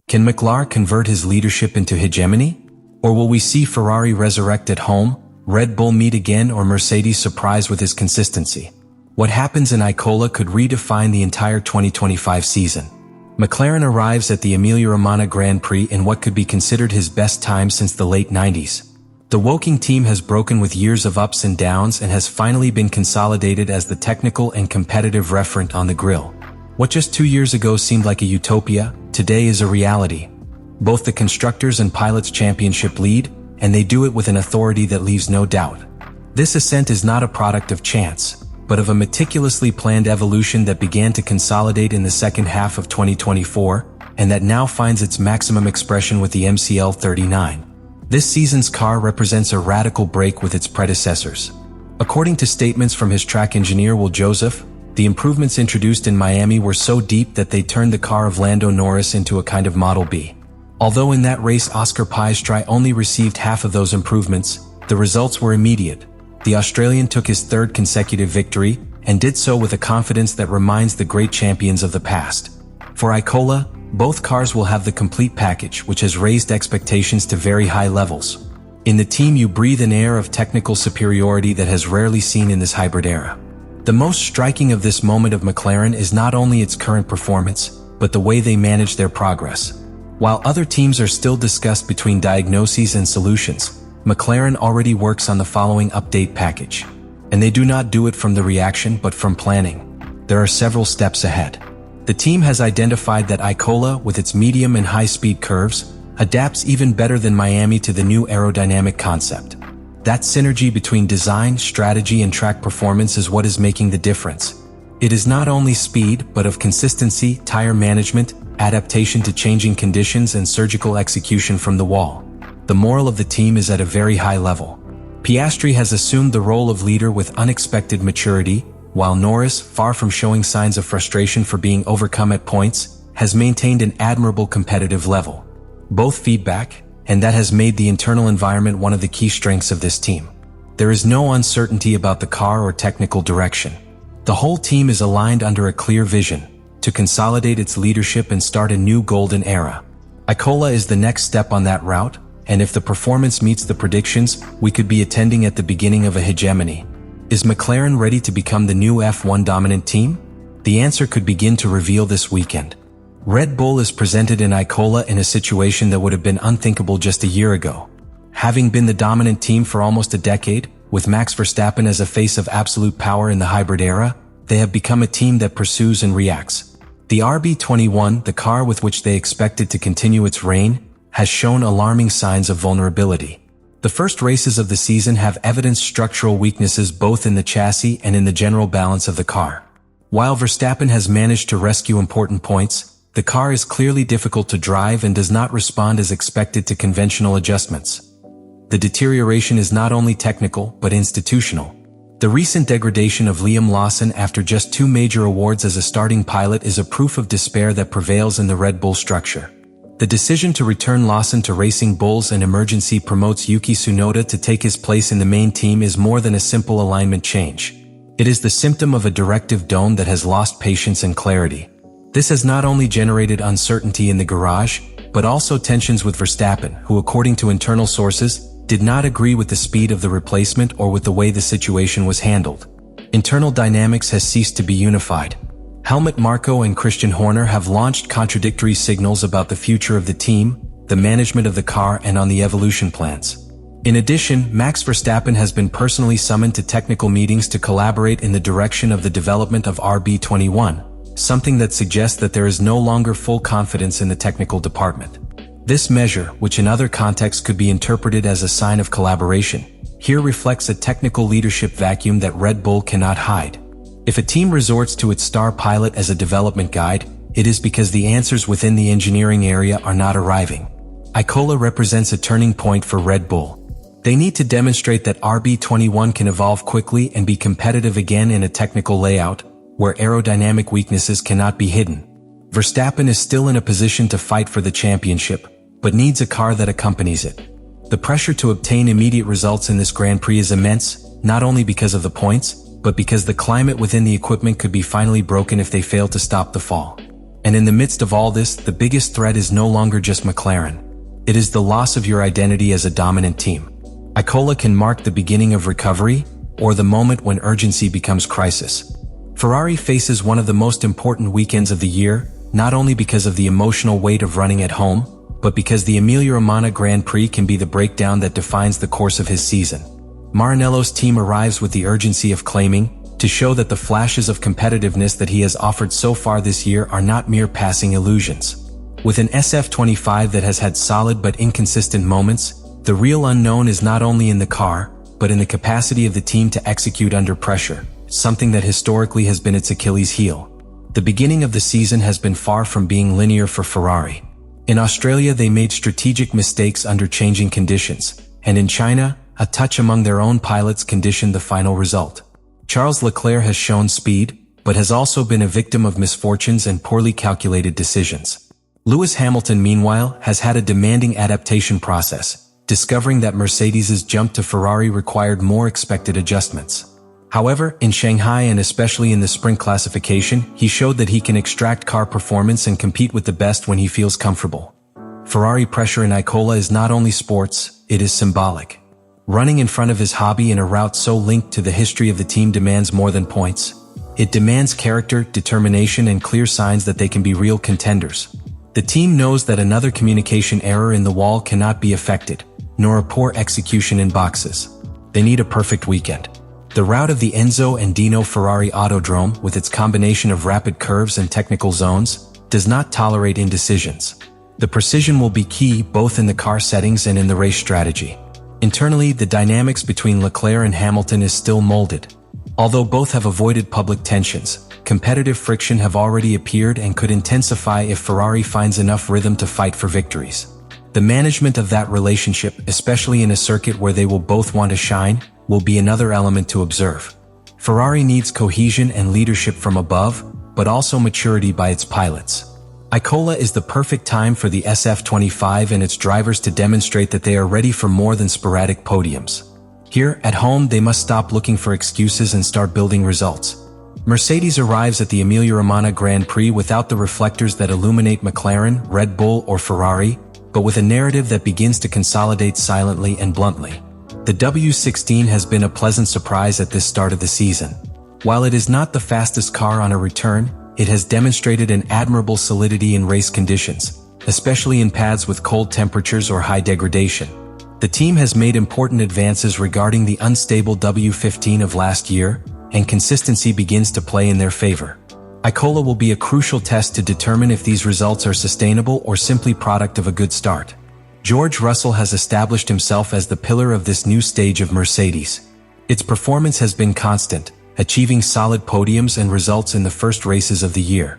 Can McLaren convert his leadership into hegemony? Or will we see Ferrari resurrect at home, Red Bull meet again, or Mercedes surprise with his consistency? What happens in Imola could redefine the entire 2025 season. McLaren arrives at the Emilia-Romagna Grand Prix in what could be considered his best time since the late 90s. The Woking team has broken with years of ups and downs and has finally been consolidated as the technical and competitive referent on the grille. What just 2 years ago seemed like a utopia, today is a reality. Both the Constructors and Pilots Championship lead, and they do it with an authority that leaves no doubt. This ascent is not a product of chance, but of a meticulously planned evolution that began to consolidate in the second half of 2024, and that now finds its maximum expression with the MCL 39. This season's car represents a radical break with its predecessors. According to statements from his track engineer Will Joseph, the improvements introduced in Miami were so deep that they turned the car of Lando Norris into a kind of Model B. Although in that race Oscar Piastri only received half of those improvements, the results were immediate. The Australian took his third consecutive victory, and did so with a confidence that reminds the great champions of the past. For Imola, both cars will have the complete package, which has raised expectations to very high levels. In the team you breathe an air of technical superiority that has rarely seen in this hybrid era. The most striking of this moment of McLaren is not only its current performance, but the way they manage their progress. While other teams are still discussed between diagnoses and solutions, McLaren already works on the following update package. And they do not do it from the reaction but from planning. There are several steps ahead. The team has identified that Imola, with its medium and high-speed curves, adapts even better than Miami to the new aerodynamic concept. That synergy between design, strategy, and track performance is what is making the difference. It is not only speed, but of consistency, tire management, adaptation to changing conditions, and surgical execution from the wall. The morale of the team is at a very high level. Piastri has assumed the role of leader with unexpected maturity, while Norris, far from showing signs of frustration for being overcome at points, has maintained an admirable competitive level. Both feedback, and that has made the internal environment one of the key strengths of this team. There is no uncertainty about the car or technical direction. The whole team is aligned under a clear vision, to consolidate its leadership and start a new golden era. Imola is the next step on that route, and if the performance meets the predictions, we could be attending at the beginning of a hegemony. Is McLaren ready to become the new F1 dominant team? The answer could begin to reveal this weekend. Red Bull is presented in Imola in a situation that would have been unthinkable just a year ago. Having been the dominant team for almost a decade, with Max Verstappen as a face of absolute power in the hybrid era, they have become a team that pursues and reacts. The RB21, the car with which they expected to continue its reign, has shown alarming signs of vulnerability. The first races of the season have evidenced structural weaknesses both in the chassis and in the general balance of the car. While Verstappen has managed to rescue important points, the car is clearly difficult to drive and does not respond as expected to conventional adjustments. The deterioration is not only technical, but institutional. The recent degradation of Liam Lawson after just 2 major awards as a starting pilot is a proof of despair that prevails in the Red Bull structure. The decision to return Lawson to Racing Bulls and emergency promotes Yuki Tsunoda to take his place in the main team is more than a simple alignment change. It is the symptom of a directive dome that has lost patience and clarity. This has not only generated uncertainty in the garage, but also tensions with Verstappen, who according to internal sources, did not agree with the speed of the replacement or with the way the situation was handled. Internal dynamics has ceased to be unified. Helmut Marko and Christian Horner have launched contradictory signals about the future of the team, the management of the car, and on the evolution plans. In addition, Max Verstappen has been personally summoned to technical meetings to collaborate in the direction of the development of RB21, something that suggests that there is no longer full confidence in the technical department. This measure, which in other contexts could be interpreted as a sign of collaboration, here reflects a technical leadership vacuum that Red Bull cannot hide. If a team resorts to its star pilot as a development guide, it is because the answers within the engineering area are not arriving. Imola represents a turning point for Red Bull. They need to demonstrate that RB21 can evolve quickly and be competitive again in a technical layout, where aerodynamic weaknesses cannot be hidden. Verstappen is still in a position to fight for the championship, but needs a car that accompanies it. The pressure to obtain immediate results in this Grand Prix is immense, not only because of the points, but because the climate within the equipment could be finally broken if they fail to stop the fall. And in the midst of all this, the biggest threat is no longer just McLaren. It is the loss of your identity as a dominant team. Imola can mark the beginning of recovery, or the moment when urgency becomes crisis. Ferrari faces one of the most important weekends of the year, not only because of the emotional weight of running at home, but because the Emilia-Romagna Grand Prix can be the breakdown that defines the course of his season. Maranello's team arrives with the urgency of claiming, to show that the flashes of competitiveness that he has offered so far this year are not mere passing illusions. With an SF25 that has had solid but inconsistent moments, the real unknown is not only in the car, but in the capacity of the team to execute under pressure, something that historically has been its Achilles heel. The beginning of the season has been far from being linear for Ferrari. In Australia, they made strategic mistakes under changing conditions, and in China, a touch among their own pilots conditioned the final result. Charles Leclerc has shown speed, but has also been a victim of misfortunes and poorly calculated decisions. Lewis Hamilton, meanwhile, has had a demanding adaptation process, discovering that Mercedes's jump to Ferrari required more expected adjustments. However, in Shanghai and especially in the sprint classification, he showed that he can extract car performance and compete with the best when he feels comfortable. Ferrari pressure in Imola is not only sports, it is symbolic. Running in front of his hobby in a route so linked to the history of the team demands more than points. It demands character, determination, and clear signs that they can be real contenders. The team knows that another communication error in the wall cannot be affected, nor a poor execution in boxes. They need a perfect weekend. The route of the Enzo and Dino Ferrari Autodrome, with its combination of rapid curves and technical zones, does not tolerate indecisions. The precision will be key both in the car settings and in the race strategy. Internally, the dynamics between Leclerc and Hamilton is still molded. Although both have avoided public tensions, competitive friction have already appeared and could intensify if Ferrari finds enough rhythm to fight for victories. The management of that relationship, especially in a circuit where they will both want to shine, will be another element to observe. Ferrari needs cohesion and leadership from above, but also maturity by its pilots. Imola is the perfect time for the SF25 and its drivers to demonstrate that they are ready for more than sporadic podiums. Here, at home, they must stop looking for excuses and start building results. Mercedes arrives at the Emilia-Romagna Grand Prix without the reflectors that illuminate McLaren, Red Bull, or Ferrari, but with a narrative that begins to consolidate silently and bluntly. The W16 has been a pleasant surprise at this start of the season. While it is not the fastest car on a return, it has demonstrated an admirable solidity in race conditions, especially in paths with cold temperatures or high degradation. The team has made important advances regarding the unstable W15 of last year, and consistency begins to play in their favor. Imola will be a crucial test to determine if these results are sustainable or simply product of a good start. George Russell has established himself as the pillar of this new stage of Mercedes. Its performance has been constant, achieving solid podiums and results in the first races of the year.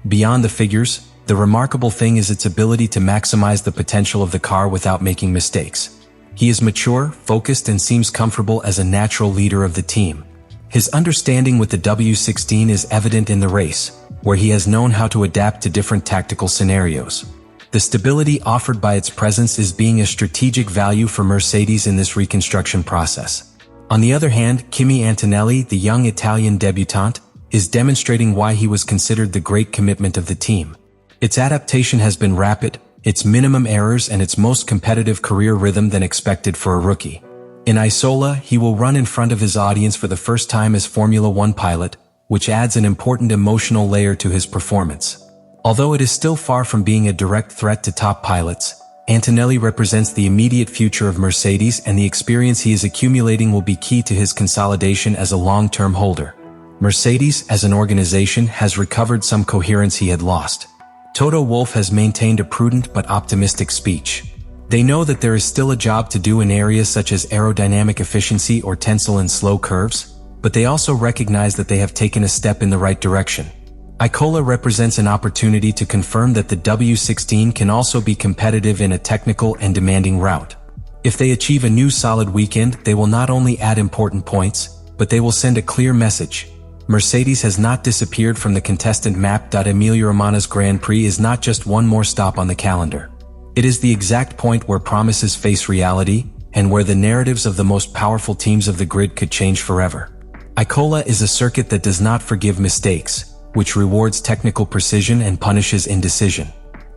Beyond the figures, the remarkable thing is its ability to maximize the potential of the car without making mistakes. He is mature, focused, and seems comfortable as a natural leader of the team. His understanding with the W16 is evident in the race, where he has known how to adapt to different tactical scenarios. The stability offered by its presence is being a strategic value for Mercedes in this reconstruction process. On the other hand, Kimi Antonelli, the young Italian debutante, is demonstrating why he was considered the great commitment of the team. Its adaptation has been rapid, its minimum errors and its most competitive career rhythm than expected for a rookie. In Isola, he will run in front of his audience for the first time as Formula One pilot, which adds an important emotional layer to his performance. Although it is still far from being a direct threat to top pilots, Antonelli represents the immediate future of Mercedes, and the experience he is accumulating will be key to his consolidation as a long-term holder. Mercedes, as an organization, has recovered some coherence he had lost. Toto Wolff has maintained a prudent but optimistic speech. They know that there is still a job to do in areas such as aerodynamic efficiency or tensile and slow curves, but they also recognize that they have taken a step in the right direction. Imola represents an opportunity to confirm that the W16 can also be competitive in a technical and demanding route. If they achieve a new solid weekend, they will not only add important points, but they will send a clear message. Mercedes has not disappeared from the contestant map. Emilia-Romagna's Grand Prix is not just one more stop on the calendar. It is the exact point where promises face reality, and where the narratives of the most powerful teams of the grid could change forever. Imola is a circuit that does not forgive mistakes, which rewards technical precision and punishes indecision.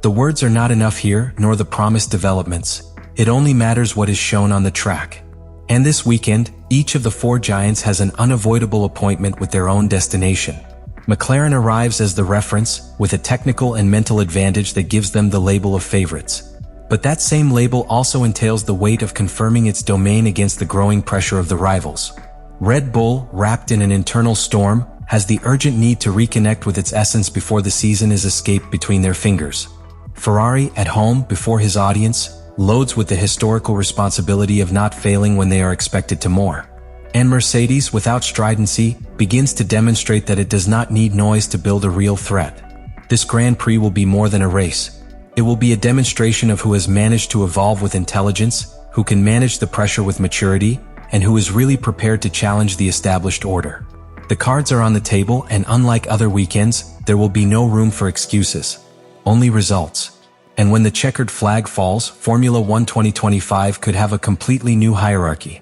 The words are not enough here, nor the promised developments. It only matters what is shown on the track. And this weekend, each of the four giants has an unavoidable appointment with their own destination. McLaren arrives as the reference, with a technical and mental advantage that gives them the label of favorites. But that same label also entails the weight of confirming its domain against the growing pressure of the rivals. Red Bull, wrapped in an internal storm, has the urgent need to reconnect with its essence before the season is escaped between their fingers. Ferrari, at home, before his audience, loads with the historical responsibility of not failing when they are expected to more. And Mercedes, without stridency, begins to demonstrate that it does not need noise to build a real threat. This Grand Prix will be more than a race. It will be a demonstration of who has managed to evolve with intelligence, who can manage the pressure with maturity, and who is really prepared to challenge the established order. The cards are on the table, and unlike other weekends, there will be no room for excuses. Only results. And when the checkered flag falls, Formula 1 2025 could have a completely new hierarchy.